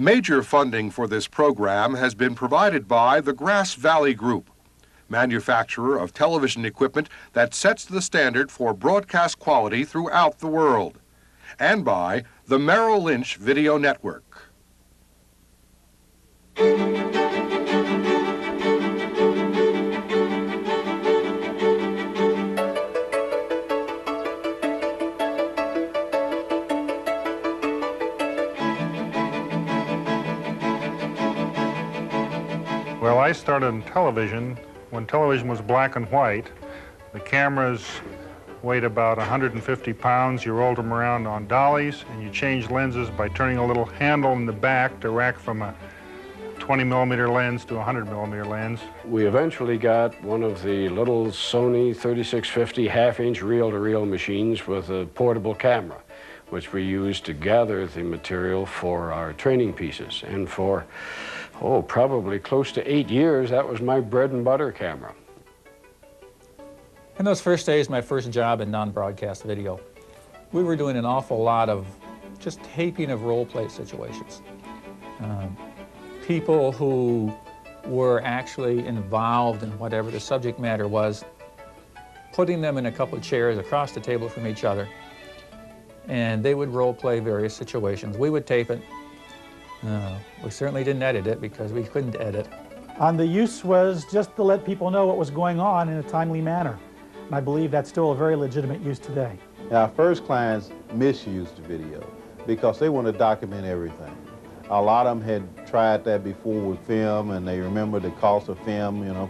Major funding for this program has been provided by the Grass Valley Group, manufacturer of television equipment that sets the standard for broadcast quality throughout the world, and by the Merrill Lynch Video Network. Well, I started in television when television was black and white. The cameras weighed about 150 pounds. You rolled them around on dollies, and you changed lenses by turning a little handle in the back to rack from a 20-millimeter lens to a 100-millimeter lens. We eventually got one of the little Sony 3650 half-inch reel-to-reel machines with a portable camera, which we used to gather the material for our training pieces. And for, probably close to 8 years, that was my bread and butter camera. In those first days, my first job in non-broadcast video, we were doing an awful lot of just taping of role play situations. People who were actually involved in whatever the subject matter was, putting them in a couple of chairs across the table from each other, and they would role play various situations. We would tape it. We certainly didn't edit it because we couldn't edit. And the use was just to let people know what was going on in a timely manner. And I believe that's still a very legitimate use today. Our first clients misused the video because they want to document everything. A lot of them had tried that before with film, and they remember the cost of film,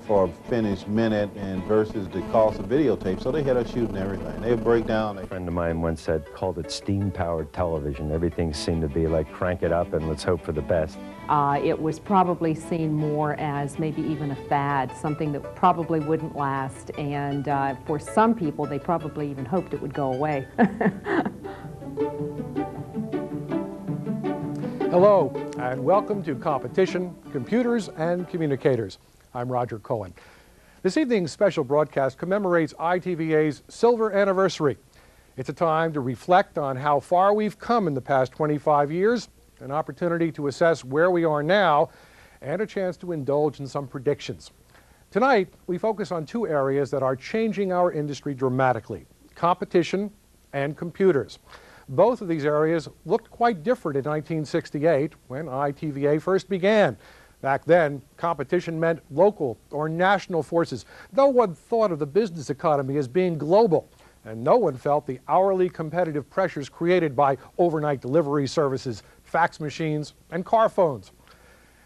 for a finished minute and versus the cost of videotape, so they had us shooting everything. They would break down. A friend of mine once called it steam-powered television. Everything seemed to be like crank it up and let's hope for the best. It was probably seen more as maybe even a fad, something that probably wouldn't last, and for some people, they probably even hoped it would go away. Hello, and welcome to Competition, Computers, and Communicators. I'm Roger Cohen. This evening's special broadcast commemorates ITVA's silver anniversary. It's a time to reflect on how far we've come in the past 25 years, an opportunity to assess where we are now, and a chance to indulge in some predictions. Tonight, we focus on two areas that are changing our industry dramatically: competition and computers. Both of these areas looked quite different in 1968 when ITVA first began. Back then, competition meant local or national forces. No one thought of the business economy as being global, and no one felt the hourly competitive pressures created by overnight delivery services, fax machines, and car phones.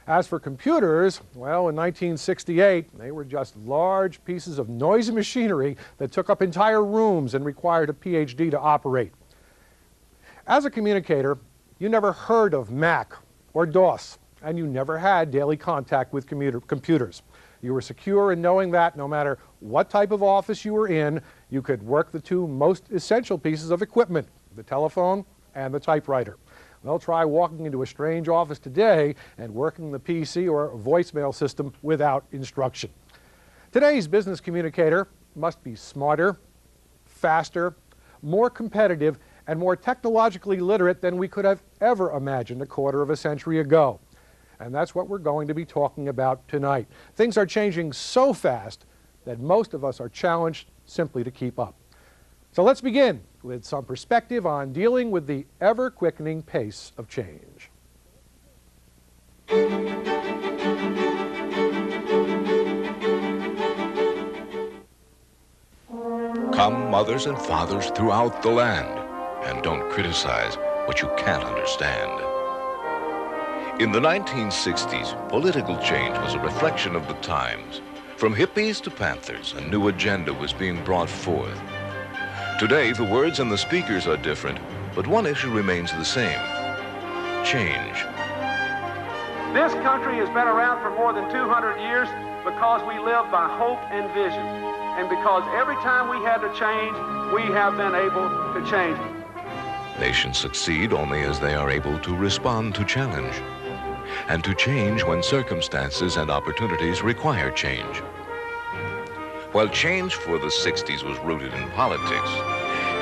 As for computers, well, in 1968, they were just large pieces of noisy machinery that took up entire rooms and required a PhD to operate. As a communicator, you never heard of Mac or DOS, and you never had daily contact with computers. You were secure in knowing that no matter what type of office you were in, you could work the two most essential pieces of equipment, the telephone and the typewriter. Well, try walking into a strange office today and working the PC or voicemail system without instruction. Today's business communicator must be smarter, faster, more competitive, and more technologically literate than we could have ever imagined a quarter of a century ago. And that's what we're going to be talking about tonight. Things are changing so fast that most of us are challenged simply to keep up. So let's begin with some perspective on dealing with the ever-quickening pace of change. Come, mothers and fathers throughout the land, and don't criticize what you can't understand. In the 1960s, political change was a reflection of the times. From hippies to Panthers, a new agenda was being brought forth. Today, the words and the speakers are different, but one issue remains the same: change. This country has been around for more than 200 years because we live by hope and vision, and because every time we had to change, we have been able to change. Nations succeed only as they are able to respond to challenge, and to change when circumstances and opportunities require change. While change for the 60s was rooted in politics,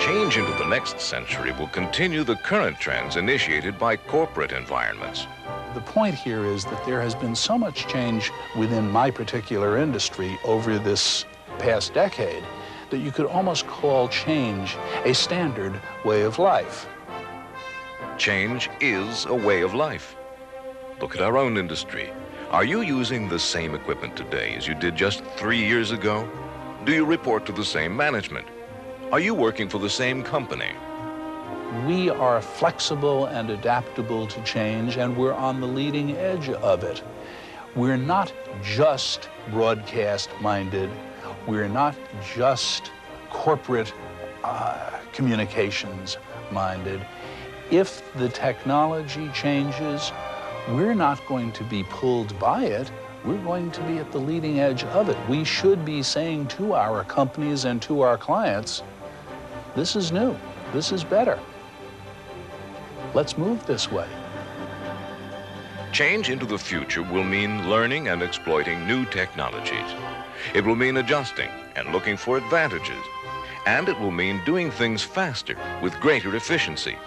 Change into the next century will continue the current trends initiated by corporate environments. The point here is that there has been so much change within my particular industry over this past decade that you could almost call change a standard way of life. Change is a way of life. Look at our own industry. Are you using the same equipment today as you did just 3 years ago? Do you report to the same management? Are you working for the same company? We are flexible and adaptable to change, and we're on the leading edge of it. We're not just broadcast-minded. We're not just corporate communications-minded. If the technology changes, we're not going to be pulled by it. We're going to be at the leading edge of it. We should be saying to our companies and to our clients, this is new, this is better. Let's move this way. Change into the future will mean learning and exploiting new technologies. It will mean adjusting and looking for advantages. And it will mean doing things faster with greater efficiency.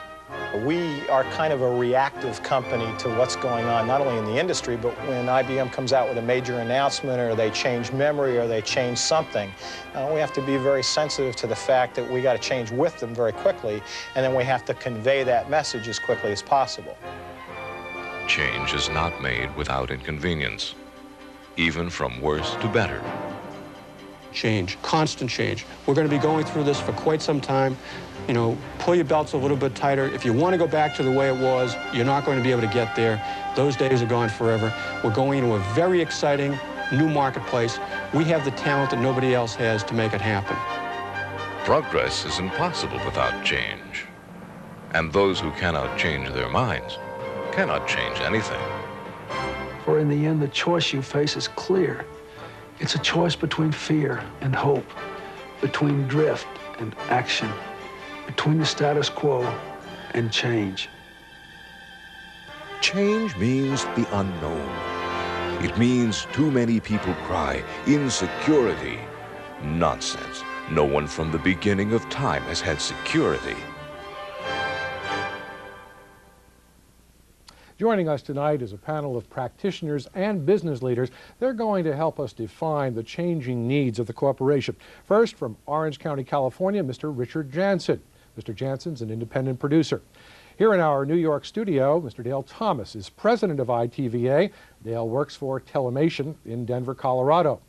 We are kind of a reactive company to what's going on, not only in the industry, but when IBM comes out with a major announcement or they change memory or they change something, we have to be very sensitive to the fact that we got to change with them very quickly, and then we have to convey that message as quickly as possible. Change is not made without inconvenience, even from worse to better. Change, constant change. We're going to be going through this for quite some time. You know, pull your belts a little bit tighter. If you want to go back to the way it was, you're not going to be able to get there. Those days are gone forever. We're going into a very exciting new marketplace. We have the talent that nobody else has to make it happen. Progress is impossible without change. And those who cannot change their minds cannot change anything. For in the end, the choice you face is clear. It's a choice between fear and hope, between drift and action, between the status quo and change. Change means the unknown. It means too many people cry, insecurity. Nonsense. No one from the beginning of time has had security. Joining us tonight is a panel of practitioners and business leaders. They're going to help us define the changing needs of the corporation. First, from Orange County, California, Mr. Richard Jansen. Mr. Jansen's an independent producer. Here in our New York studio, Mr. Dale Thomas is president of ITVA. Dale works for Telemation in Denver, Colorado.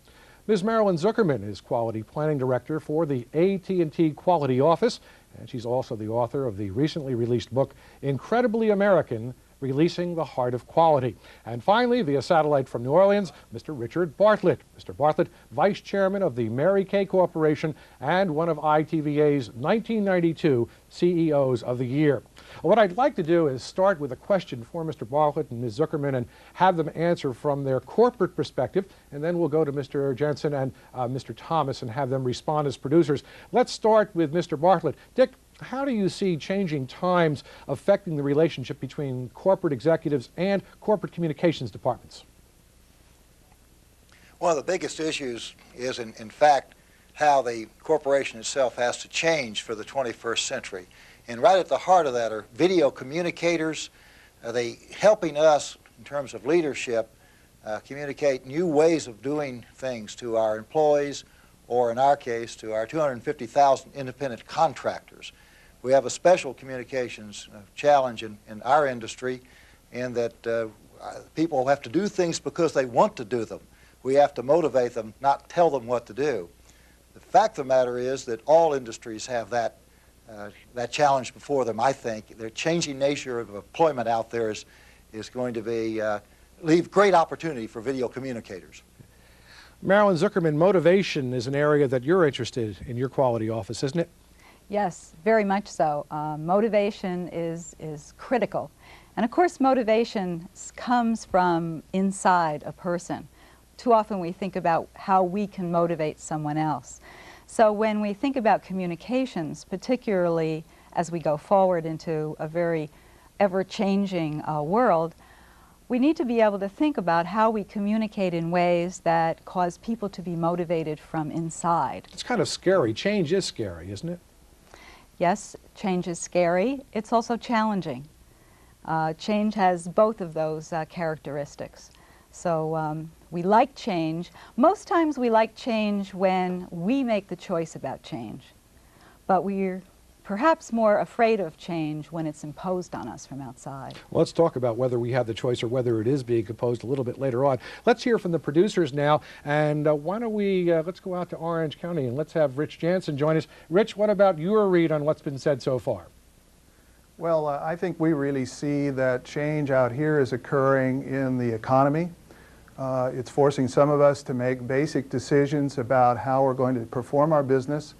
Ms. Marilyn Zuckerman is quality planning director for the AT&T Quality Office, and she's also the author of the recently released book, Incredibly American, Releasing the Heart of Quality. And finally, via satellite from New Orleans, Mr. Richard Bartlett. Mr. Bartlett, Vice Chairman of the Mary Kay Corporation and one of ITVA's 1992 CEOs of the Year. What I'd like to do is start with a question for Mr. Bartlett and Ms. Zuckerman and have them answer from their corporate perspective, and then we'll go to Mr. Jensen and Mr. Thomas and have them respond as producers. Let's start with Mr. Bartlett. Dick, how do you see changing times affecting the relationship between corporate executives and corporate communications departments? One of the biggest issues is, in fact, how the corporation itself has to change for the 21st century. And right at the heart of that are video communicators. They helping us, in terms of leadership, communicate new ways of doing things to our employees, or in our case, to our 250,000 independent contractors. We have a special communications challenge in our industry in that people have to do things because they want to do them. We have to motivate them, not tell them what to do. The fact of the matter is that all industries have that challenge before them, I think. The changing nature of employment out there is going to leave great opportunity for video communicators. Marilyn Zuckerman, motivation is an area that you're interested in your quality office, isn't it? Yes, very much so. Motivation is critical. And of course, motivation comes from inside a person. Too often we think about how we can motivate someone else. So when we think about communications, particularly as we go forward into a very ever-changing world, we need to be able to think about how we communicate in ways that cause people to be motivated from inside. It's kind of scary. Change is scary, isn't it? Yes, change is scary. It's also challenging. Change has both of those characteristics. So we like change. Most times we like change when we make the choice about change. But we're perhaps more afraid of change when it's imposed on us from outside. Well, let's talk about whether we have the choice or whether it is being imposed a little bit later on. Let's hear from the producers now, and why don't we, let's go out to Orange County and let's have Rich Jansen join us. Rich, what about your read on what's been said so far? Well, I think we really see that change out here is occurring in the economy. It's forcing some of us to make basic decisions about how we're going to perform our business.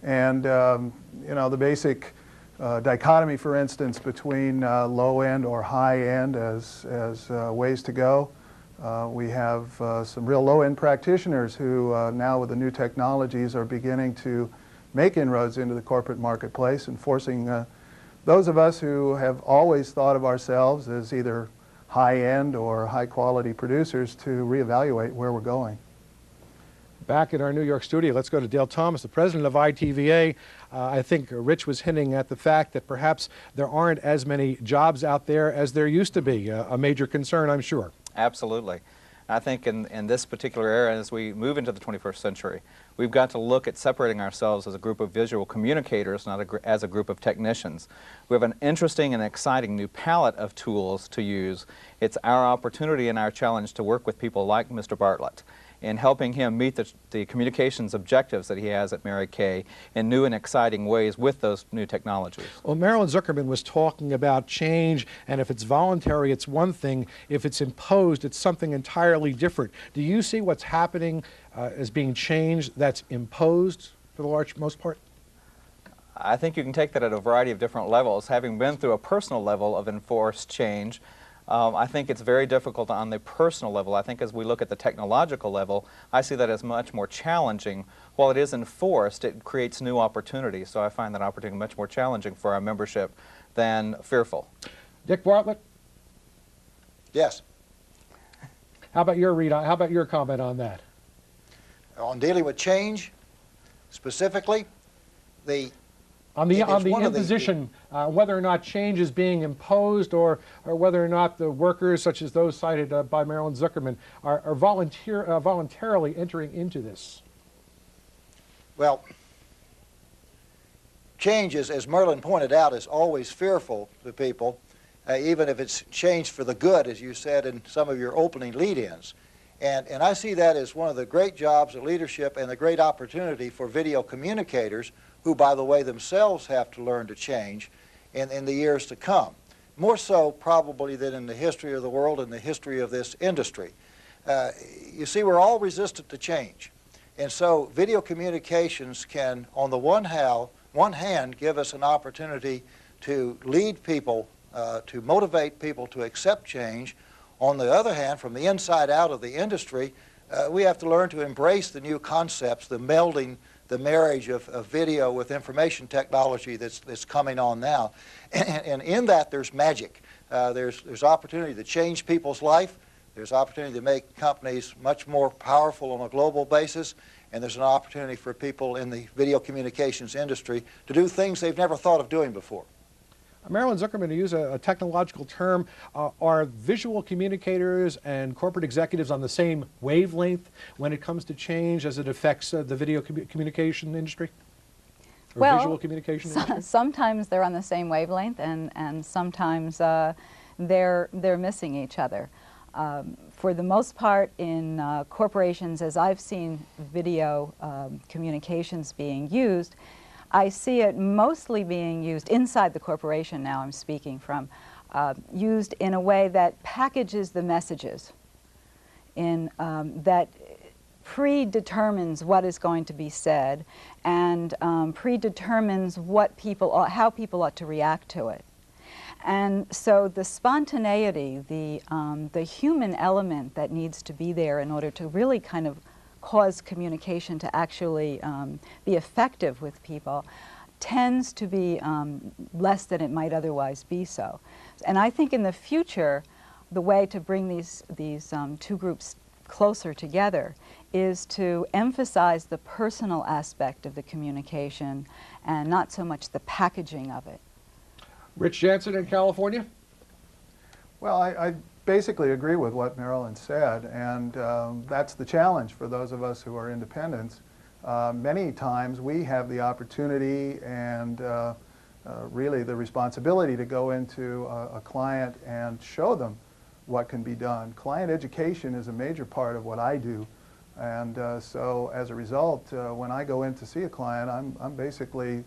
And, you know, the basic dichotomy, for instance, between low-end or high-end as ways to go. We have some real low-end practitioners who now with the new technologies are beginning to make inroads into the corporate marketplace and forcing those of us who have always thought of ourselves as either high-end or high-quality producers to reevaluate where we're going. Back in our New York studio, let's go to Dale Thomas, the president of ITVA. I think Rich was hinting at the fact that perhaps there aren't as many jobs out there as there used to be, a major concern, I'm sure. Absolutely. I think in this particular era, as we move into the 21st century, we've got to look at separating ourselves as a group of visual communicators, not as a group of technicians. We have an interesting and exciting new palette of tools to use. It's our opportunity and our challenge to work with people like Mr. Bartlett in helping him meet the communications objectives that he has at Mary Kay in new and exciting ways with those new technologies. Well, Marilyn Zuckerman was talking about change, and if it's voluntary, it's one thing. If it's imposed, it's something entirely different. Do you see what's happening as being change that's imposed for the most part? I think you can take that at a variety of different levels. Having been through a personal level of enforced change, I think it's very difficult on the personal level. I think as we look at the technological level, I see that as much more challenging. While it is enforced, it creates new opportunities. So I find that opportunity much more challenging for our membership than fearful. Dick Bartlett? Yes. How about your read? How about your comment on that? On dealing with change, specifically, on the imposition, whether or not change is being imposed or whether or not the workers, such as those cited by Marilyn Zuckerman, are voluntarily entering into this? Well, change, as Merlin pointed out, is always fearful to people, even if it's changed for the good, as you said in some of your opening lead-ins. And I see that as one of the great jobs of leadership and a great opportunity for video communicators, who, by the way, themselves have to learn to change in the years to come. More so, probably, than in the history of the world and the history of this industry. You see, we're all resistant to change. And so video communications can, on the one hand, give us an opportunity to lead people, to motivate people to accept change. On the other hand, from the inside out of the industry, we have to learn to embrace the new concepts, the melding, the marriage of video with information technology that's coming on now. And in that, there's magic. There's opportunity to change people's life. There's opportunity to make companies much more powerful on a global basis. And there's an opportunity for people in the video communications industry to do things they've never thought of doing before. Marilyn Zuckerman, to use a technological term, are visual communicators and corporate executives on the same wavelength when it comes to change as it affects the video communication industry? Or well, visual communication industry? Sometimes they're on the same wavelength, and sometimes they're missing each other. For the most part, in corporations, as I've seen video communications being used, I see it mostly being used inside the corporation now I'm speaking from, used in a way that packages the messages, that predetermines what is going to be said and predetermines how people ought to react to it. And so the spontaneity, the human element that needs to be there in order to really kind of cause communication to actually be effective with people tends to be less than it might otherwise be so. And I think in the future, the way to bring these two groups closer together is to emphasize the personal aspect of the communication and not so much the packaging of it. Rich Jansen in California? Well, I basically agree with what Marilyn said, and that's the challenge for those of us who are independents. Many times we have the opportunity and really the responsibility to go into a client and show them what can be done. Client education is a major part of what I do, and so as a result, when I go in to see a client, I'm basically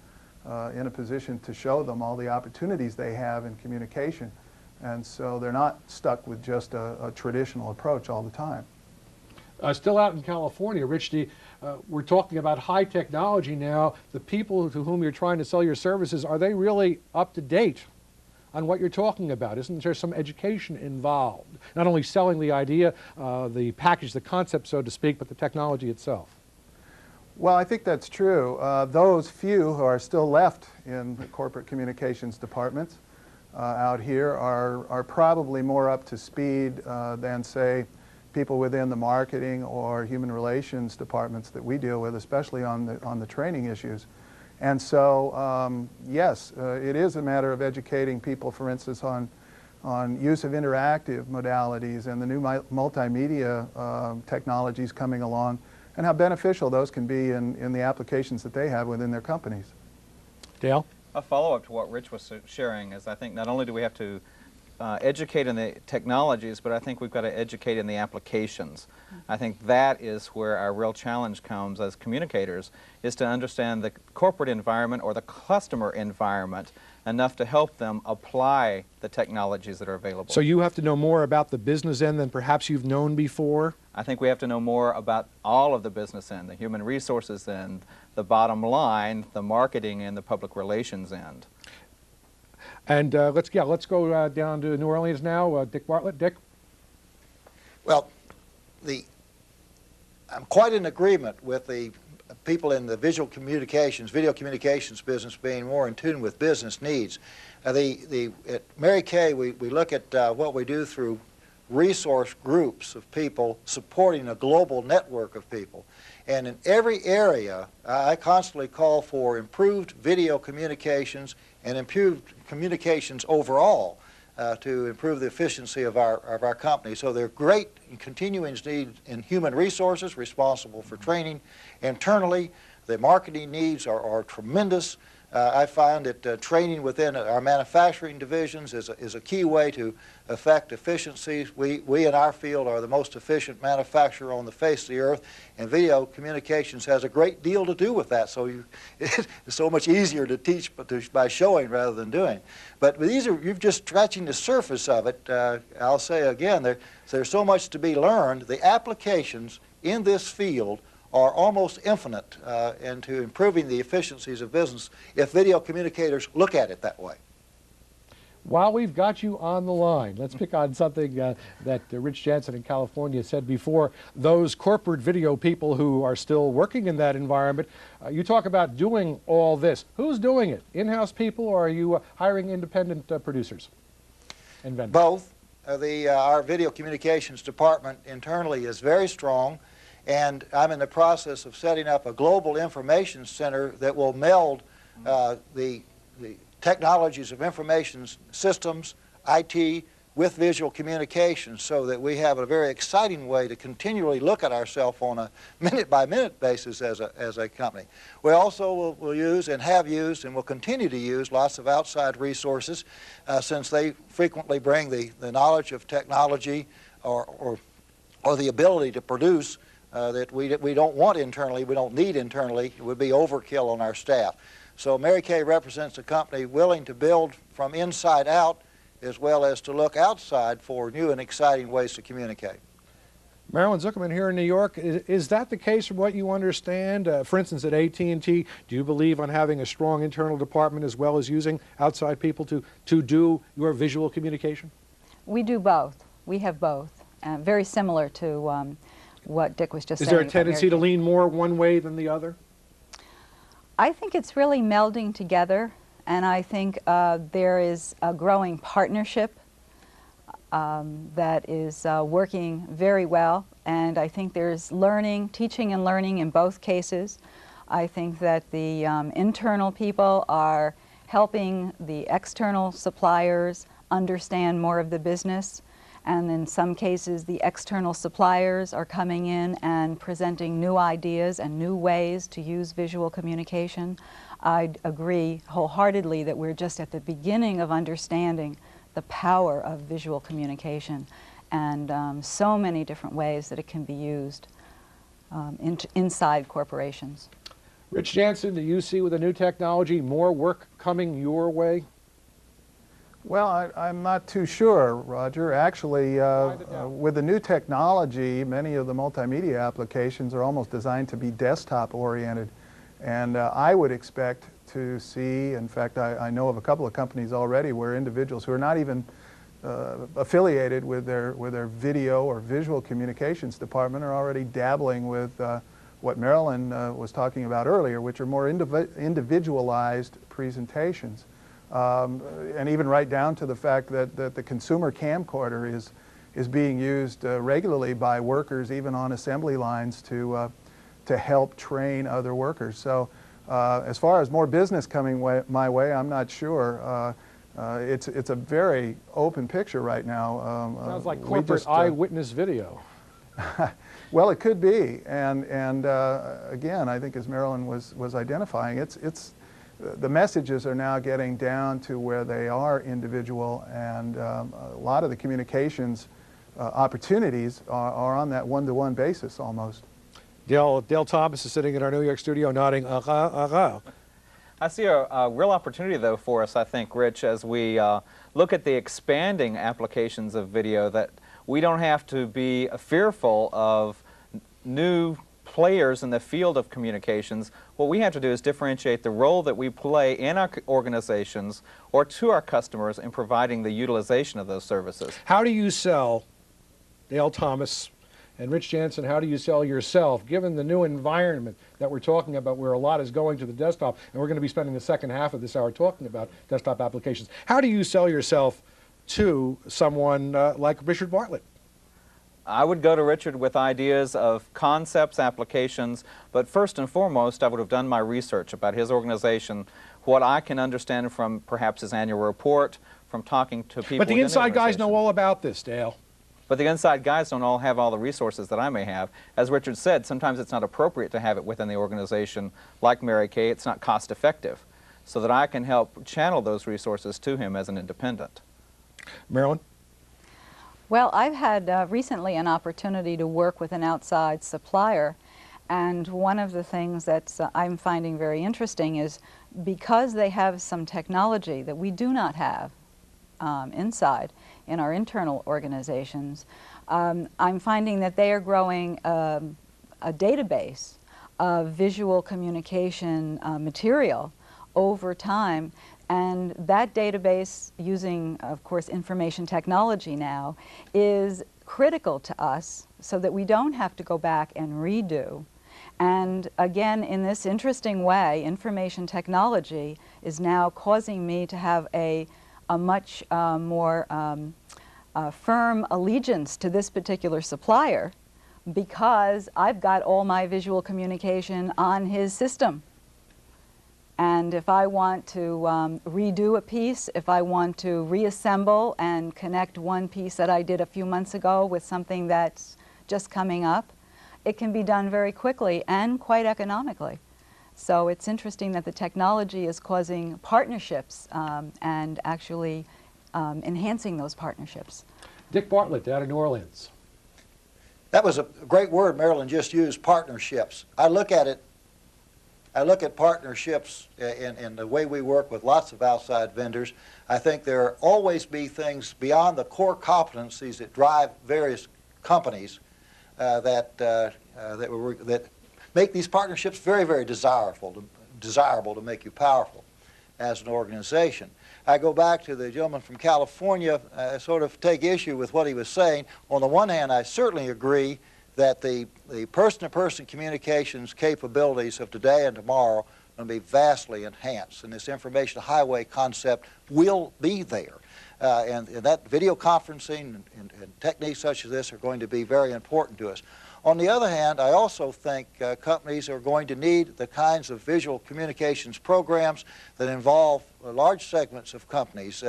in a position to show them all the opportunities they have in communication, and so they're not stuck with just a traditional approach all the time. Still out in California, Rich, we're talking about high technology now. The people to whom you're trying to sell your services, are they really up to date on what you're talking about? Isn't there some education involved? Not only selling the idea, the package, the concept, so to speak, but the technology itself. Well, I think that's true. Those few who are still left in the corporate communications departments out here are probably more up to speed than, say, people within the marketing or human relations departments that we deal with, especially on the training issues. And so, yes, it is a matter of educating people, for instance, on use of interactive modalities and the new multimedia technologies coming along, and how beneficial those can be in the applications that they have within their companies. Dale? A follow-up to what Rich was sharing is I think not only do we have to educate in the technologies, but I think we've got to educate in the applications. I think that is where our real challenge comes as communicators, is to understand the corporate environment or the customer environment enough to help them apply the technologies that are available. So you have to know more about the business end than perhaps you've known before? I think we have to know more about all of the business end, the human resources end, the bottom line, the marketing and the public relations end. And let's go down to New Orleans now. Dick Bartlett. Dick? Well, I'm quite in agreement with the people in the video communications business being more in tune with business needs. At Mary Kay, we look at what we do through resource groups of people supporting a global network of people. And in every area, I constantly call for improved video communications and improved communications overall to improve the efficiency of our company. So there are great continuing needs in human resources responsible for training. Internally, the marketing needs are tremendous. I find that training within our manufacturing divisions is a key way to affect efficiencies. We in our field are the most efficient manufacturer on the face of the earth, and video communications has a great deal to do with that. So it's so much easier to teach by showing rather than doing. But you're just scratching the surface of it. I'll say again, there's so much to be learned. The applications in this field are almost infinite into improving the efficiencies of business if video communicators look at it that way. While we've got you on the line, let's pick on something that Rich Jansen in California said before. Those corporate video people who are still working in that environment, you talk about doing all this. Who's doing it? In-house people, or are you hiring independent producers and vendors? Both. Our video communications department internally is very strong, and I'm in the process of setting up a global information center that will meld the technologies of information systems, IT, with visual communications, so that we have a very exciting way to continually look at ourselves on a minute-by-minute basis as a company. We also will use and have used and will continue to use lots of outside resources since they frequently bring the knowledge of technology or the ability to produce that we don't want internally, we don't need internally. It would be overkill on our staff. So Mary Kay represents a company willing to build from inside out as well as to look outside for new and exciting ways to communicate. Marilyn Zuckerman here in New York, is that the case from what you understand? For instance, at AT&T, do you believe on having a strong internal department as well as using outside people to do your visual communication? We do both. We have both. Very similar to what Dick was just saying. Is there a tendency to lean more one way than the other? I think it's really melding together, and I think there is a growing partnership. that is working very well, and I think there's learning, teaching and learning in both cases. I think that the internal people are helping the external suppliers understand more of the business, and in some cases the external suppliers are coming in and presenting new ideas and new ways to use visual communication. I agree wholeheartedly that we're just at the beginning of understanding the power of visual communication and so many different ways that it can be used inside corporations. Rich Jansen, do you see with the new technology more work coming your way? Well, I'm not too sure, Roger. Actually, with the new technology, many of the multimedia applications are almost designed to be desktop-oriented. And I would expect to see, in fact, I know of a couple of companies already where individuals who are not even affiliated with their video or visual communications department are already dabbling with what Marilyn was talking about earlier, which are more individualized presentations. And even right down to the fact that the consumer camcorder is being used regularly by workers, even on assembly lines, to help train other workers. So as far as more business coming my way, I'm not sure. It's a very open picture right now. Sounds like corporate eyewitness video. Well, it could be, and again, I think as Marilyn was identifying, the messages are now getting down to where they are individual, and a lot of the communications opportunities are on that one-to-one basis almost. Dale Thomas is sitting in our New York studio nodding, I see a real opportunity, though, for us, I think, Rich, as we look at the expanding applications of video, that we don't have to be fearful of new players in the field of communications. What we have to do is differentiate the role that we play in our organizations or to our customers in providing the utilization of those services. How do you sell, Dale Thomas and Rich Jansen, how do you sell yourself, given the new environment that we're talking about where a lot is going to the desktop, and we're going to be spending the second half of this hour talking about desktop applications. How do you sell yourself to someone like Richard Bartlett? I would go to Richard with ideas of concepts, applications, but first and foremost, I would have done my research about his organization, what I can understand from perhaps his annual report, from talking to people. But the inside guys know all about this, Dale. But the inside guys don't all have all the resources that I may have. As Richard said, sometimes it's not appropriate to have it within the organization. Like Mary Kay, it's not cost effective, so that I can help channel those resources to him as an independent. Marilyn? Well, I've had recently an opportunity to work with an outside supplier, and one of the things that I'm finding very interesting is because they have some technology that we do not have inside in our internal organizations, I'm finding that they are growing a database of visual communication material over time. And that database, using, of course, information technology now, is critical to us so that we don't have to go back and redo. And again, in this interesting way, information technology is now causing me to have a much more firm allegiance to this particular supplier because I've got all my visual communication on his system. And if I want to redo a piece, if I want to reassemble and connect one piece that I did a few months ago with something that's just coming up, it can be done very quickly and quite economically. So it's interesting that the technology is causing partnerships and actually enhancing those partnerships. Dick Bartlett out of New Orleans. That was a great word Marilyn just used, partnerships. I look at partnerships in the way we work with lots of outside vendors. I think there will always be things beyond the core competencies that drive various companies that make these partnerships very, very desirable to make you powerful as an organization. I go back to the gentleman from California, sort of take issue with what he was saying. On the one hand, I certainly agree that the person-to-person communications capabilities of today and tomorrow are going to be vastly enhanced, and this information highway concept will be there. and that video conferencing and techniques such as this are going to be very important to us. On the other hand, I also think companies are going to need the kinds of visual communications programs that involve large segments of companies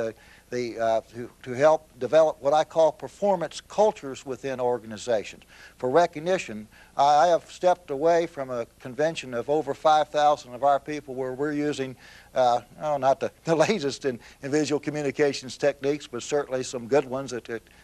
to help develop what I call performance cultures within organizations. For recognition, I have stepped away from a convention of over 5,000 of our people where we're using, not the latest in visual communications techniques, but certainly some good ones,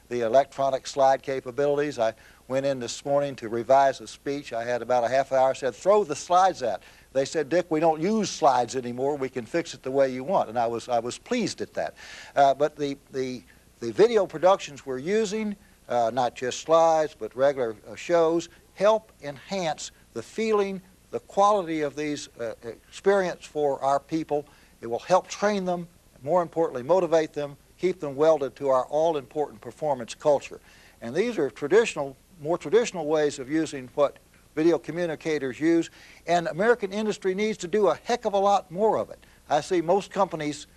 the electronic slide capabilities. I went in this morning to revise a speech. I had about a half hour. I said, throw the slides out. They said, Dick, we don't use slides anymore. We can fix it the way you want. And I was pleased at that. But the video productions we're using, not just slides, but regular shows, help enhance the feeling, the quality of these experience for our people. It will help train them, more importantly, motivate them, keep them welded to our all-important performance culture. And these are more traditional ways of using what video communicators use, and American industry needs to do a heck of a lot more of it. I see most companies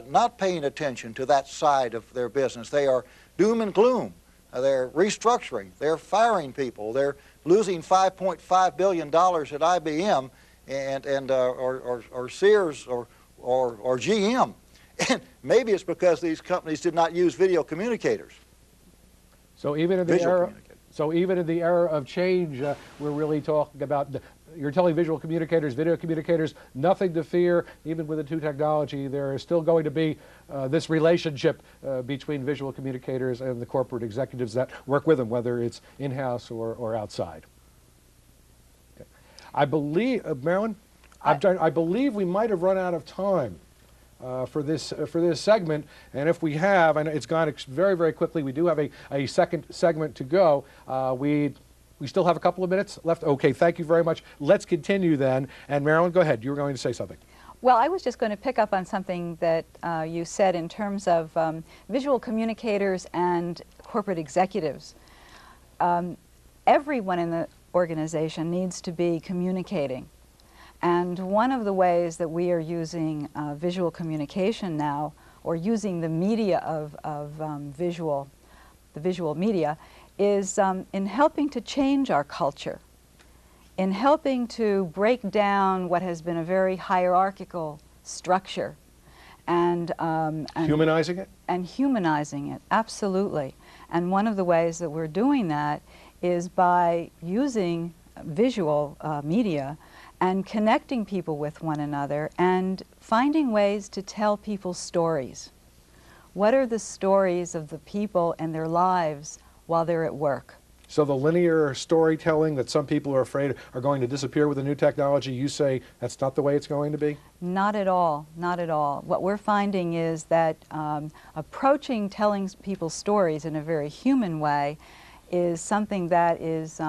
not paying attention to that side of their business. They are doom and gloom. They're restructuring. They're firing people. They're losing $5.5 billion at IBM or Sears or GM. And maybe it's because these companies did not use video communicators. So even in the era of change, we're really talking about, you're telling visual communicators, video communicators, nothing to fear. Even with the new technology, there is still going to be this relationship between visual communicators and the corporate executives that work with them, whether it's in-house or outside. Okay. I believe, Marilyn, I believe we might have run out of time for this segment, and if we have, and it's gone very, very quickly, we do have a second segment to go. We still have a couple of minutes left. Okay, thank you very much. Let's continue then. And Marilyn, go ahead. You were going to say something. Well, I was just going to pick up on something that you said in terms of visual communicators and corporate executives. Everyone in the organization needs to be communicating. And one of the ways that we are using visual communication now, or using the media of the visual media, is in helping to change our culture, in helping to break down what has been a very hierarchical structure. And humanizing it? And humanizing it, absolutely. And one of the ways that we're doing that is by using visual media and connecting people with one another and finding ways to tell people stories. What are the stories of the people and their lives while they're at work? So the linear storytelling that some people are afraid are going to disappear with the new technology, you say that's not the way it's going to be? Not at all, not at all. What we're finding is that approaching telling people stories in a very human way is something that is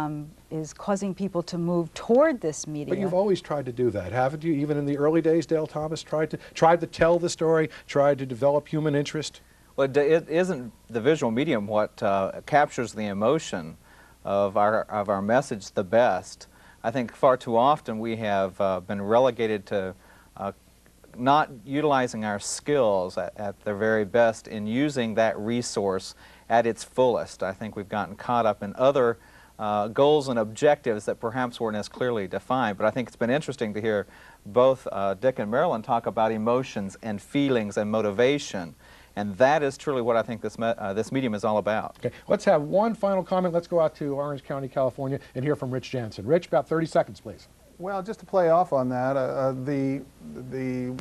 causing people to move toward this media. But you've always tried to do that, haven't you? Even in the early days, Dale Thomas tried to tell the story, tried to develop human interest. Well, it isn't the visual medium what captures the emotion of our message the best. I think far too often we have been relegated to not utilizing our skills at their very best in using that resource at its fullest. I think we've gotten caught up in other goals and objectives that perhaps weren't as clearly defined. But I think it's been interesting to hear both Dick and Marilyn talk about emotions and feelings and motivation. And that is truly what I think this medium is all about. Okay, let's have one final comment. Let's go out to Orange County, California, and hear from Rich Jansen. Rich, about 30 seconds, please. Well, just to play off on that, the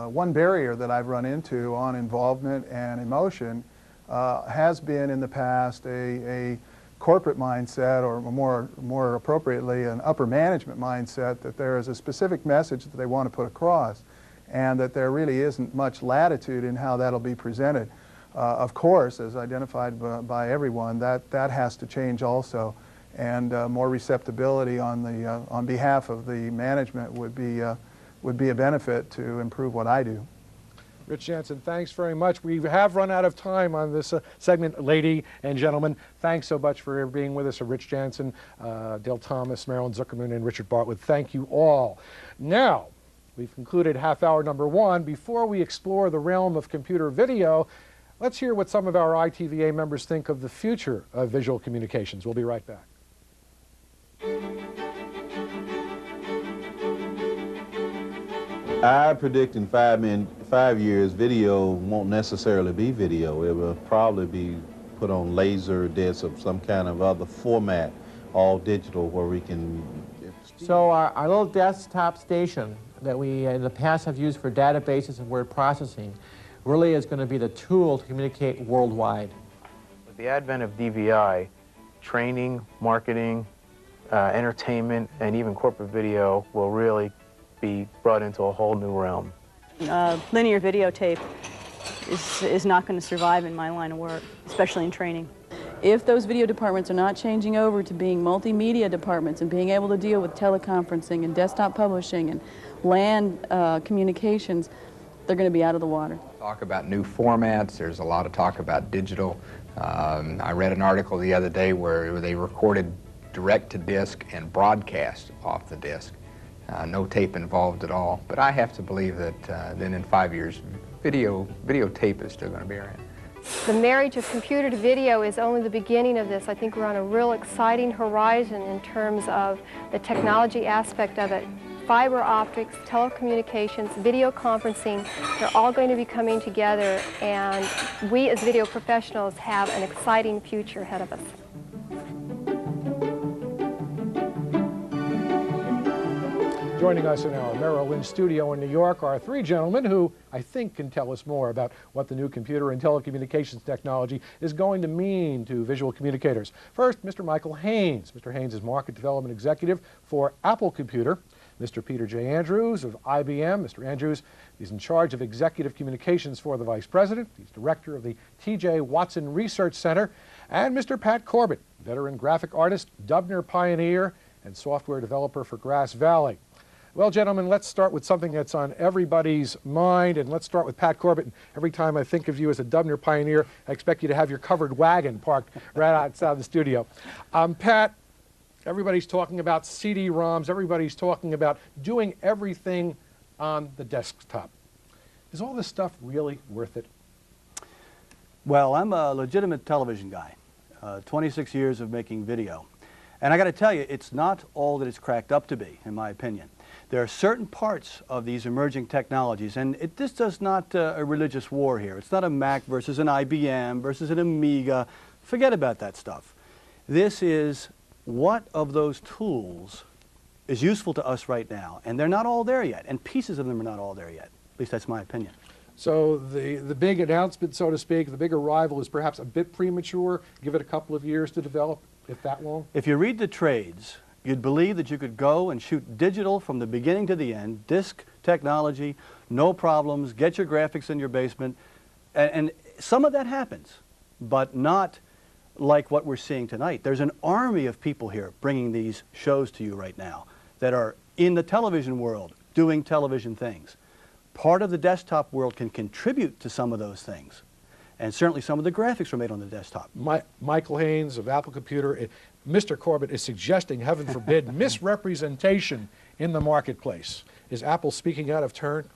one barrier that I've run into on involvement and emotion has been in the past a corporate mindset, or more appropriately an upper management mindset, that there is a specific message that they want to put across, and that there really isn't much latitude in how that'll be presented. Of course, as identified by everyone, that has to change also, and more receptibility on behalf of the management would be a benefit to improve what I do. Rich Jansen, thanks very much. We have run out of time on this segment, lady and gentlemen. Thanks so much for being with us. Rich Jansen, Dale Thomas, Marilyn Zuckerman, and Richard Bartlett. Thank you all. Now, we've concluded half hour number one. Before we explore the realm of computer video, Let's hear what some of our ITVA members think of the future of visual communications. We'll be right back. I predict in 5 years, video won't necessarily be video. It will probably be put on laser discs of some kind of other format, all digital, where we can... So our little desktop station that we in the past have used for databases and word processing really is going to be the tool to communicate worldwide. With the advent of DVI, training, marketing, entertainment, and even corporate video will really be brought into a whole new realm. Linear videotape is not going to survive in my line of work, especially in training. If those video departments are not changing over to being multimedia departments and being able to deal with teleconferencing and desktop publishing and LAN communications, they're going to be out of the water. Talk about new formats. There's a lot of talk about digital. I read an article the other day where they recorded direct to disc and broadcast off the disc. No tape involved at all. But I have to believe that then in 5 years, videotape is still going to be around. The marriage of computer to video is only the beginning of this. I think we're on a real exciting horizon in terms of the technology aspect of it. Fiber optics, telecommunications, video conferencing, they're all going to be coming together, and we as video professionals have an exciting future ahead of us. Joining us in our Merrill Lynch studio in New York are three gentlemen who I think can tell us more about what the new computer and telecommunications technology is going to mean to visual communicators. First, Mr. Michael Haynes. Mr. Haynes is Market Development Executive for Apple Computer. Mr. Peter J. Andrews of IBM. Mr. Andrews is in charge of Executive Communications for the Vice President. He's Director of the T.J. Watson Research Center. And Mr. Pat Corbett, veteran graphic artist, Dubner pioneer, and software developer for Grass Valley. Well, gentlemen, let's start with something that's on everybody's mind, and let's start with Pat Corbett. Every time I think of you as a Dubner pioneer, I expect you to have your covered wagon parked right outside the studio. Pat, everybody's talking about CD-ROMs. Everybody's talking about doing everything on the desktop. Is all this stuff really worth it? Well, I'm a legitimate television guy, 26 years of making video. And I got to tell you, it's not all that it's cracked up to be, in my opinion. There are certain parts of these emerging technologies, and this does not a religious war here. It's not a Mac versus an IBM versus an Amiga. Forget about that stuff. This is what of those tools is useful to us right now, and they're not all there yet, and pieces of them are not all there yet. At least that's my opinion. So the big announcement, so to speak, the big arrival is perhaps a bit premature. Give it a couple of years to develop, if that long? If you read the trades, you'd believe that you could go and shoot digital from the beginning to the end, disk technology, no problems, get your graphics in your basement, and some of that happens, but not like what we're seeing tonight. There's an army of people here bringing these shows to you right now that are in the television world doing television things. Part of the desktop world can contribute to some of those things, and certainly some of the graphics were made on the desktop. Michael Haynes of Apple Computer, Mr. Corbett is suggesting, heaven forbid, misrepresentation in the marketplace. Is Apple speaking out of turn?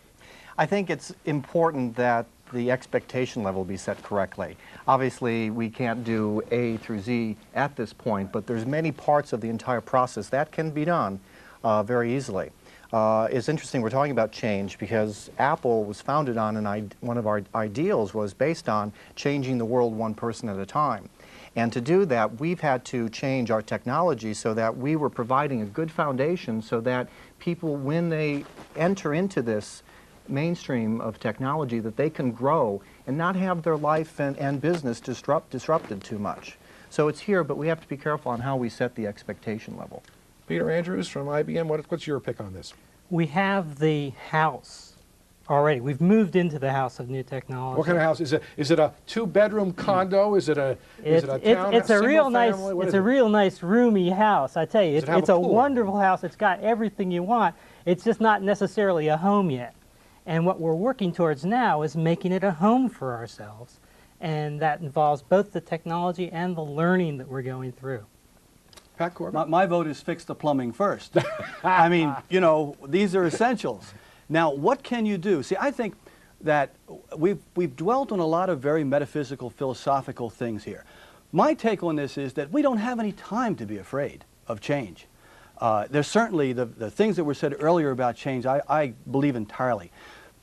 I think it's important that the expectation level be set correctly. Obviously, we can't do A through Z at this point, but there's many parts of the entire process that can be done very easily. It's interesting we're talking about change because Apple was founded on one of our ideals was based on changing the world one person at a time. And to do that, we've had to change our technology so that we were providing a good foundation so that people, when they enter into this mainstream of technology, that they can grow and not have their life and business disrupted too much. So it's here, but we have to be careful on how we set the expectation level. Peter Andrews from IBM, what's your pick on this? We have the house already. We've moved into the house of new technology. What kind of house? Is it a two-bedroom condo? Is it a town? It's a real nice. It's a real nice roomy house. I tell you, it's a wonderful house. It's got everything you want. It's just not necessarily a home yet. And what we're working towards now is making it a home for ourselves, and that involves both the technology and the learning that we're going through. Pat Corbett? My vote is fix the plumbing first. I mean, you know, these are essentials. Now, what can you do? See, I think that we've dwelt on a lot of very metaphysical, philosophical things here. My take on this is that we don't have any time to be afraid of change. There's certainly the things that were said earlier about change, I believe entirely.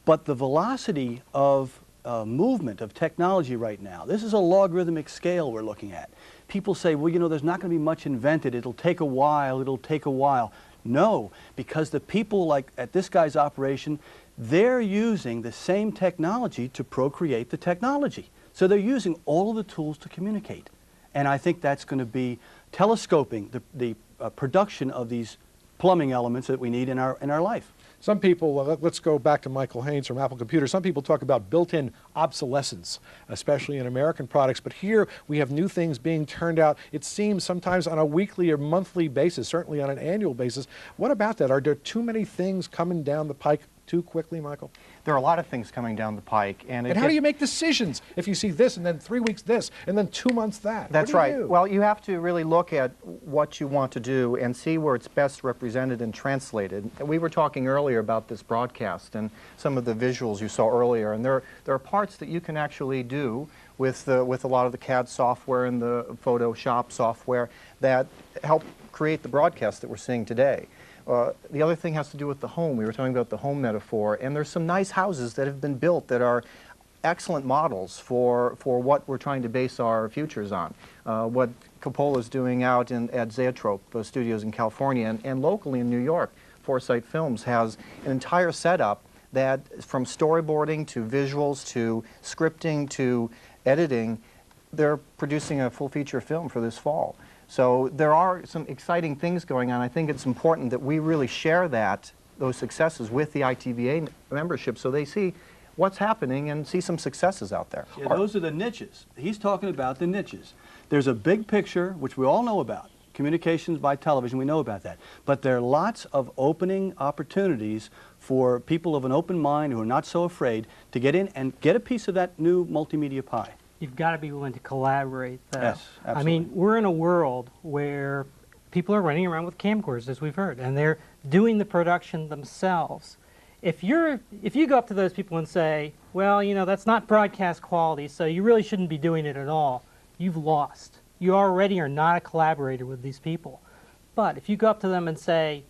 But the velocity of movement of technology right now, this is a logarithmic scale we're looking at. People say, well, you know, there's not going to be much invented. It'll take a while. It'll take a while. No, because the people like at this guy's operation, they're using the same technology to procreate the technology. So they're using all of the tools to communicate. And I think that's going to be telescoping the production of these plumbing elements that we need in our life. Some people, let's go back to Michael Haynes from Apple Computer. Some people talk about built-in obsolescence, especially in American products. But here we have new things being turned out, it seems sometimes on a weekly or monthly basis, certainly on an annual basis. What about that? Are there too many things coming down the pike too quickly, Michael? There are a lot of things coming down the pike. And how do you make decisions if you see this and then 3 weeks this and then 2 months that? That's right. Well, you have to really look at what you want to do and see where it's best represented and translated. We were talking earlier about this broadcast and some of the visuals you saw earlier, and there are parts that you can actually do with a lot of the CAD software and the Photoshop software that help create the broadcast that we're seeing today. The other thing has to do with the home. We were talking about the home metaphor, and there's some nice houses that have been built that are excellent models for what we're trying to base our futures on. What Coppola's doing out at Zoetrope Studios in California and locally in New York, Foresight Films has an entire setup that from storyboarding to visuals to scripting to editing, they're producing a full feature film for this fall. So there are some exciting things going on. I think it's important that we really share those successes with the ITVA membership so they see what's happening and see some successes out there. Yeah, those are the niches. He's talking about the niches. There's a big picture, which we all know about. Communications by television, we know about that. But there are lots of opening opportunities for people of an open mind who are not so afraid to get in and get a piece of that new multimedia pie. You've got to be willing to collaborate, though. Yes, absolutely. I mean, we're in a world where people are running around with camcorders, as we've heard, and they're doing the production themselves. If you go up to those people and say, well, you know, that's not broadcast quality, so you really shouldn't be doing it at all, you've lost. You already are not a collaborator with these people. But if you go up to them and say,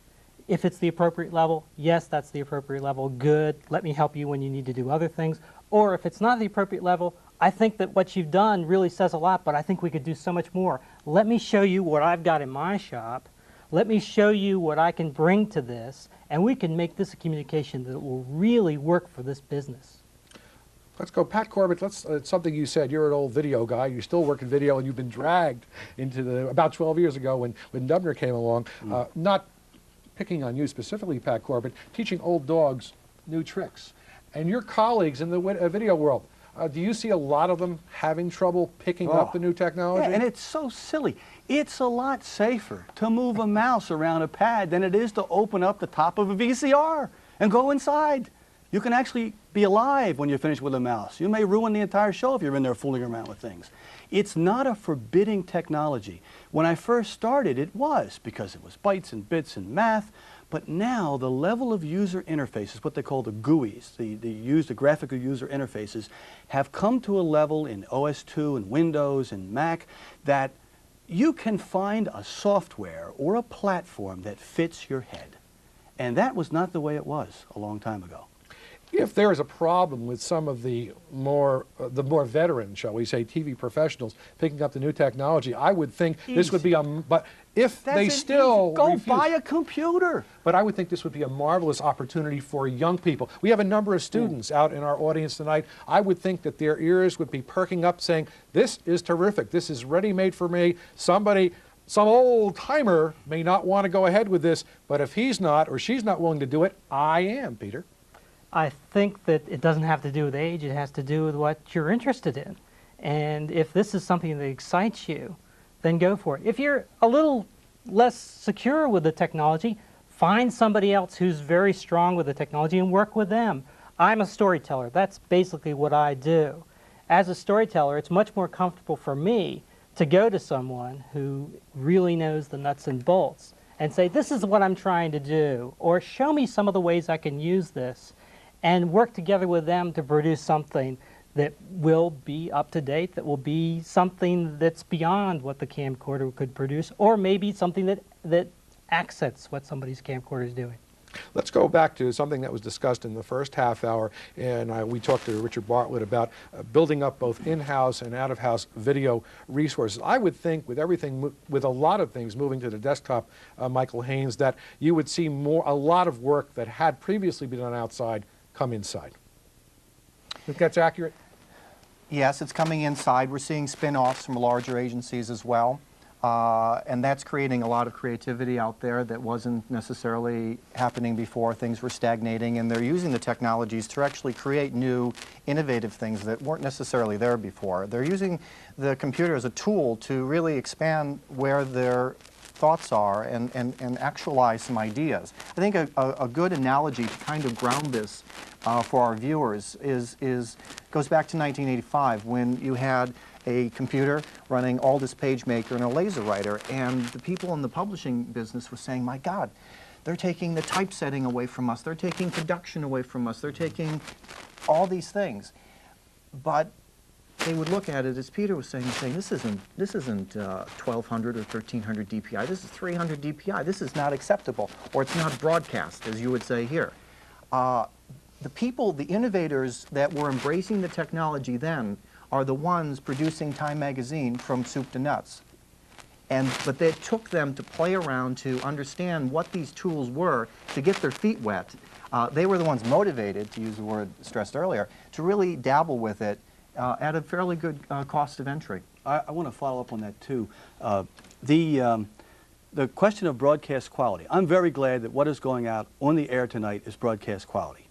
if it's the appropriate level, yes, that's the appropriate level, good, let me help you when you need to do other things. Or if it's not the appropriate level, I think that what you've done really says a lot, but I think we could do so much more. Let me show you what I've got in my shop. Let me show you what I can bring to this, and we can make this a communication that will really work for this business. Let's go, Pat Corbett. It's something you said. You're an old video guy. You still work in video, and you've been dragged into about 12 years ago when Dubner came along. Not picking on you specifically, Pat Corbett, teaching old dogs new tricks. And your colleagues in the video world, do you see a lot of them having trouble picking up the new technology? Yeah, and it's so silly. It's a lot safer to move a mouse around a pad than it is to open up the top of a VCR and go inside. You can actually be alive when you're finished with a mouse. You may ruin the entire show if you're in there fooling around with things. It's not a forbidding technology. When I first started, it was, because it was bytes and bits and math. But now the level of user interfaces, what they call the GUIs, the graphical user interfaces, have come to a level in OS2 and Windows and Mac that you can find a software or a platform that fits your head. And that was not the way it was a long time ago. If there is a problem with some of the more veteran, shall we say, TV professionals picking up the new technology, I would think this would be but if they still go buy a computer. But I would think this would be a marvelous opportunity for young people. We have a number of students out in our audience tonight. I would think that their ears would be perking up saying, this is terrific, this is ready-made for me. Some old-timer may not want to go ahead with this, but if he's not or she's not willing to do it, I am, Peter. I think that it doesn't have to do with age, it has to do with what you're interested in. And if this is something that excites you, then go for it. If you're a little less secure with the technology, find somebody else who's very strong with the technology and work with them. I'm a storyteller. That's basically what I do. As a storyteller, it's much more comfortable for me to go to someone who really knows the nuts and bolts and say, this is what I'm trying to do, or show me some of the ways I can use this. and work together with them to produce something that will be up to date, that will be something that's beyond what the camcorder could produce, or maybe something that accents what somebody's camcorder is doing. Let's go back to something that was discussed in the first half hour, and we talked to Richard Bartlett about building up both in-house and out-of-house video resources. I would think with everything, with a lot of things moving to the desktop, Michael Haynes, that you would see a lot of work that had previously been done outside come inside. Think that's accurate? Yes, it's coming inside. We're seeing spin-offs from larger agencies as well. And that's creating a lot of creativity out there that wasn't necessarily happening before. Things were stagnating, and they're using the technologies to actually create new, innovative things that weren't necessarily there before. They're using the computer as a tool to really expand where their thoughts are and actualize some ideas. I think a good analogy to kind of ground this for our viewers goes back to 1985, when you had a computer running Aldus PageMaker and a laser writer, and the people in the publishing business were saying, my God, they're taking the typesetting away from us, they're taking production away from us, they're taking all these things. But they would look at it, as Peter was saying, this isn't 1200 or 1300 DPI, this is 300 DPI, this is not acceptable, or it's not broadcast, as you would say here. The people, the innovators that were embracing the technology then are the ones producing Time magazine from soup to nuts. But it took them to play around to understand what these tools were, to get their feet wet. They were the ones motivated, to use the word stressed earlier, to really dabble with it at a fairly good cost of entry. I want to follow up on that too. The question of broadcast quality. I'm very glad that what is going out on the air tonight is broadcast quality,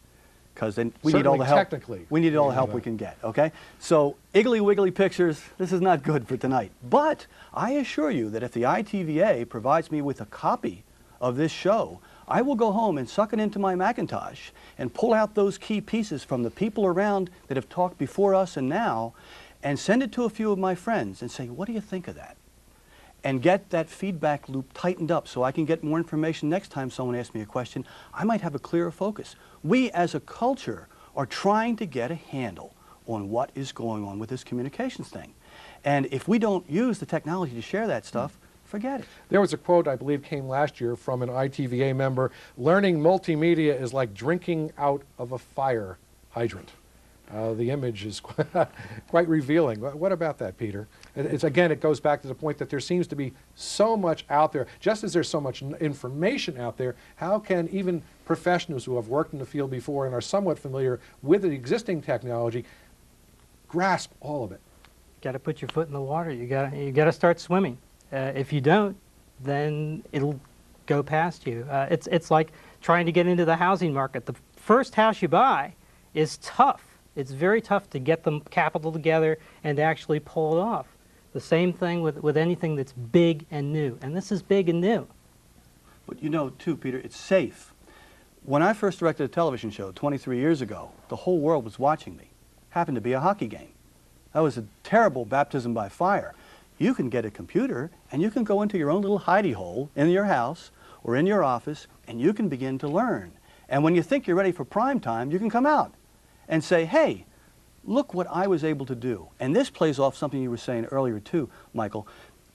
because then we need all the help. Technically, we need all the help we can get. Okay, so Iggly Wiggly Pictures, this is not good for tonight. But I assure you that if the ITVA provides me with a copy of this show, I will go home and suck it into my Macintosh and pull out those key pieces from the people around that have talked before us and now, and send it to a few of my friends and say, what do you think of that? And get that feedback loop tightened up so I can get more information next time someone asks me a question. I might have a clearer focus. We as a culture are trying to get a handle on what is going on with this communications thing. And if we don't use the technology to share that stuff, forget it. There was a quote, I believe, came last year from an ITVA member: learning multimedia is like drinking out of a fire hydrant. The image is quite revealing. What about that, Peter? Again, it goes back to the point that there seems to be so much out there. Just as there's so much information out there, how can even professionals who have worked in the field before and are somewhat familiar with the existing technology grasp all of it? You got to put your foot in the water. You got to start swimming. If you don't, then it'll go past you. It's like trying to get into the housing market. The first house you buy is tough. It's very tough to get the capital together and to actually pull it off. The same thing with anything that's big and new, and this is big and new. But you know, too, Peter, it's safe. When I first directed a television show 23 years ago, the whole world was watching me. Happened to be a hockey game. That was a terrible baptism by fire. You can get a computer, and you can go into your own little hidey hole in your house or in your office, and you can begin to learn. And when you think you're ready for prime time, you can come out and say, hey, look what I was able to do. And this plays off something you were saying earlier too, Michael.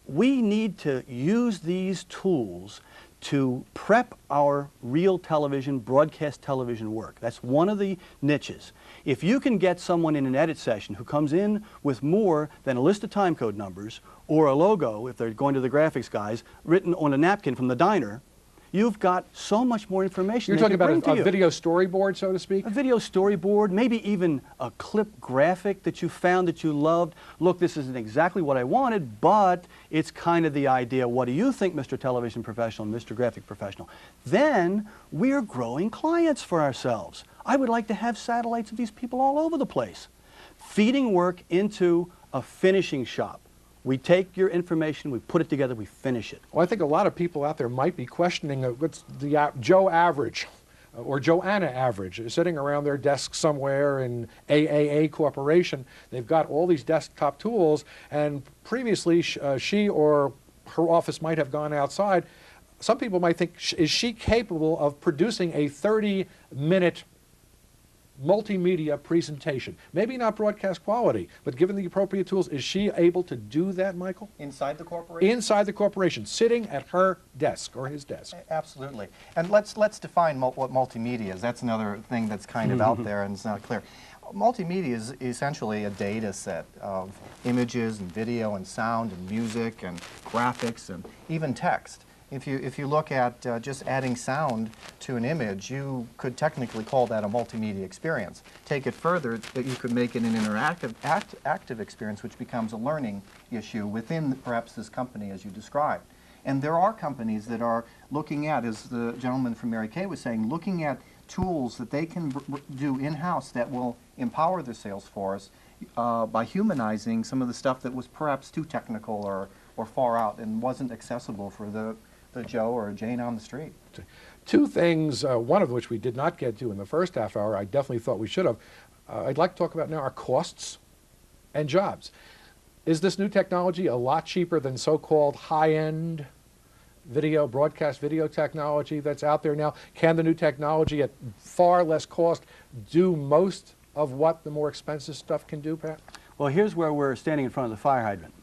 We need to use these tools to prep our real television, broadcast television work. That's one of the niches. If you can get someone in an edit session who comes in with more than a list of timecode numbers or a logo, if they're going to the graphics guys, written on a napkin from the diner, you've got so much more information. You're talking about a video storyboard, so to speak? A video storyboard, maybe even a clip graphic that you found that you loved. Look, this isn't exactly what I wanted, but it's kind of the idea. What do you think, Mr. Television Professional, Mr. Graphic Professional? Then we're growing clients for ourselves. I would like to have satellites of these people all over the place, feeding work into a finishing shop. We take your information, we put it together, we finish it. Well, I think a lot of people out there might be questioning what's the Joe average or Joanna average sitting around their desk somewhere in AAA Corporation. They've got all these desktop tools, and previously she or her office might have gone outside. Some people might think, is she capable of producing a 30-minute multimedia presentation. Maybe not broadcast quality, but given the appropriate tools, is she able to do that, Michael? Inside the corporation? Inside the corporation, sitting at her desk or his desk. Absolutely. And let's define what multimedia is. That's another thing that's kind of out there and it's not clear. Multimedia is essentially a data set of images and video and sound and music and graphics and even text. If you look at just adding sound to an image, you could technically call that a multimedia experience. Take it further, that you could make it an interactive, active experience, which becomes a learning issue within perhaps this company as you described. And there are companies that are looking at, as the gentleman from Mary Kay was saying, looking at tools that they can do in-house that will empower their sales force by humanizing some of the stuff that was perhaps too technical or far out and wasn't accessible for the Joe or Jane on the street. Two things, one of which we did not get to in the first half hour, I definitely thought we should have. I'd like to talk about now are costs and jobs. Is this new technology a lot cheaper than so-called high-end video, broadcast video technology that's out there now? Can the new technology at far less cost do most of what the more expensive stuff can do, Pat? Well, here's where we're standing in front of the fire hydrant.